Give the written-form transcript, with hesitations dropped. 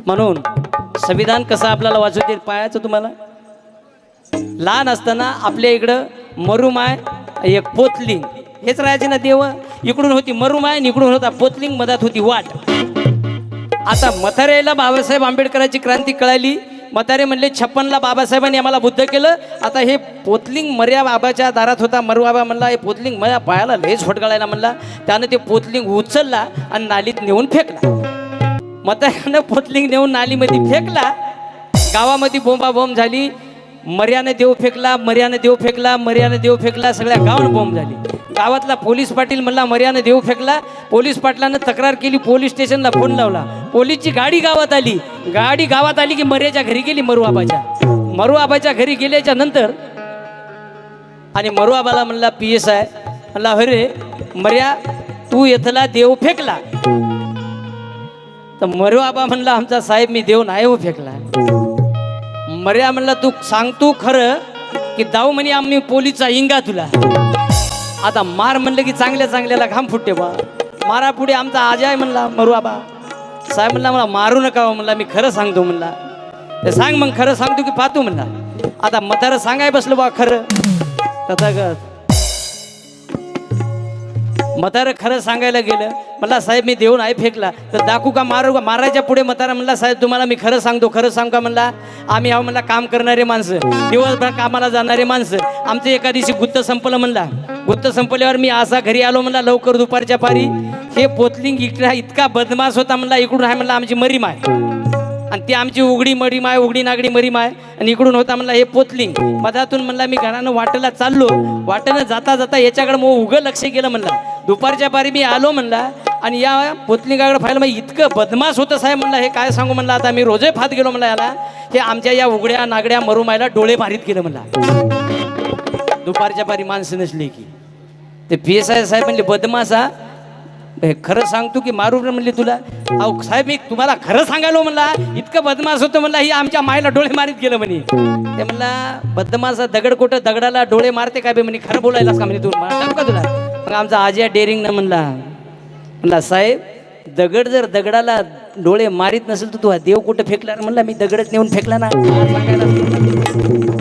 म्हणून संविधान कसं आपल्याला वाचवतील पाहायचं तुम्हाला. लहान असताना आपल्या इकडं मरुमाय एक पोतलिंग हेच राहायचे ना देव. इकडून होती मरुमाय आणि इकडून होता पोतलिंग, मधात होती वाट. आता म्हाताऱ्याला बाबासाहेब आंबेडकरांची क्रांती कळाली. म्हातारे म्हणले 56ला बाबासाहेबांनी आम्हाला बुद्ध केलं. आता हे पोतलिंग मर्या बाबाच्या दारात होता. मरू बाबा म्हणला हे पोतलिंग माझ्या पायाला लयच फटकाळायला म्हणला. त्यानं ते पोतलिंग उचलला आणि नालीत नेऊन फेकला. म्हाताऱ्यानं पोतलिंग नेऊन नालीमध्ये फेकला. गावामध्ये बोंबाबोंब झाली. मर्याने देव फेकला, मर्याने देव फेकला, मर्याने देव फेकला. सगळ्या गावानं बोंब झाली. गावातला पोलीस पाटील म्हणला मर्याने देव फेकला. पोलीस पाटलानं तक्रार केली, पोलीस स्टेशनला फोन लावला. पोलीसची गाडी गावात आली. गाडी गावात आली की मर्याच्या घरी गेली. मरू आबाच्या घरी गेल्याच्या नंतर आणि मरू आबाला म्हणला PSI म्हणला अरे मर्या तू येथला देव फेकला. तर मरू आबा म्हणला आमचा साहेब मी देव नाही हो फेकला. मर्या म्हणला तू सांगतो खरं की दाऊ म्हणे आम्ही पोलीसचा इंगा तुला. आता मार म्हणलं की चांगल्या चांगल्याला घाम फुटते बा. मारा पुढे आमचा आजाय म्हणला मरू आबा. साहेब म्हणला मला मारू नका म्हणला मी खरं सांगतो म्हणला. ते सांग मग खरं सांगतो की पाहतो म्हणला. आता म्हातारं सांगाय बसलो बा खरं. तथागत म्हातारं खरं सांगायला गेलं. म्हणला साहेब मी देऊन आहे फेकला. तर दाखवू का मारू का. मारायच्या पुढे म्हातारा म्हणला साहेब तुम्हाला मी खरं सांगतो. खरं सांगू का म्हणला. आम्ही आहो म्हणला काम करणारे माणसं, दिवसभर कामाला जाणारे माणसं. आमचं एका दिवशी गुत्त संपलं म्हणला. गुत्त संपल्यावर मी असा घरी आलो म्हणला लवकर दुपारच्या पारी. हे पोतलिंग इतका बदमाश होता म्हणला. इकडून आहे म्हणला आमची मरीमाय आणि ती आमची उघडी मरीमाय, उघडी नागडी मरीमाय. आणि इकडून होता म्हणला हे पोतलिंग. मधातून म्हणला मी घरानं वाटेला चाललो. वाटेनं जाता जाता याच्याकडे मग उघं लक्ष गेलं म्हणला. दुपारच्या पारी मी आलो म्हणला आणि या पोतलिंगाकडे पाहिलं मग इतकं बदमाश होतं साहेब म्हणला. हे काय सांगू म्हणला. आता मी रोजे फात गेलो म्हणला याला. हे आमच्या या उघड्या नागड्या मरुमायला डोळे मारीत गेलं म्हणला. दुपारच्या पारी माणसं नसली की ते PSI साहेब म्हणले बदमाशा खरं सांगतो की मारू म्हणले तुला. अहो साहेब मी तुम्हाला खरं सांगायलो म्हणला. इतकं बदमाश होतं म्हणला. ही आमच्या मायला डोळे मारीत गेलं म्हणे. ते म्हणला बदमाशा दगड कोटं दगडाला डोळे मारते काय बे म्हणे. खरं बोलायलास का म्हणे तू का तुला. मग आमचा आजी डेअरिंग न म्हणला साहेब दगड जर दगडाला डोळे मारीत नसेल तर तू देव कुठं फेकला म्हणला. मी दगडच नेऊन फेकला ना सांगायला.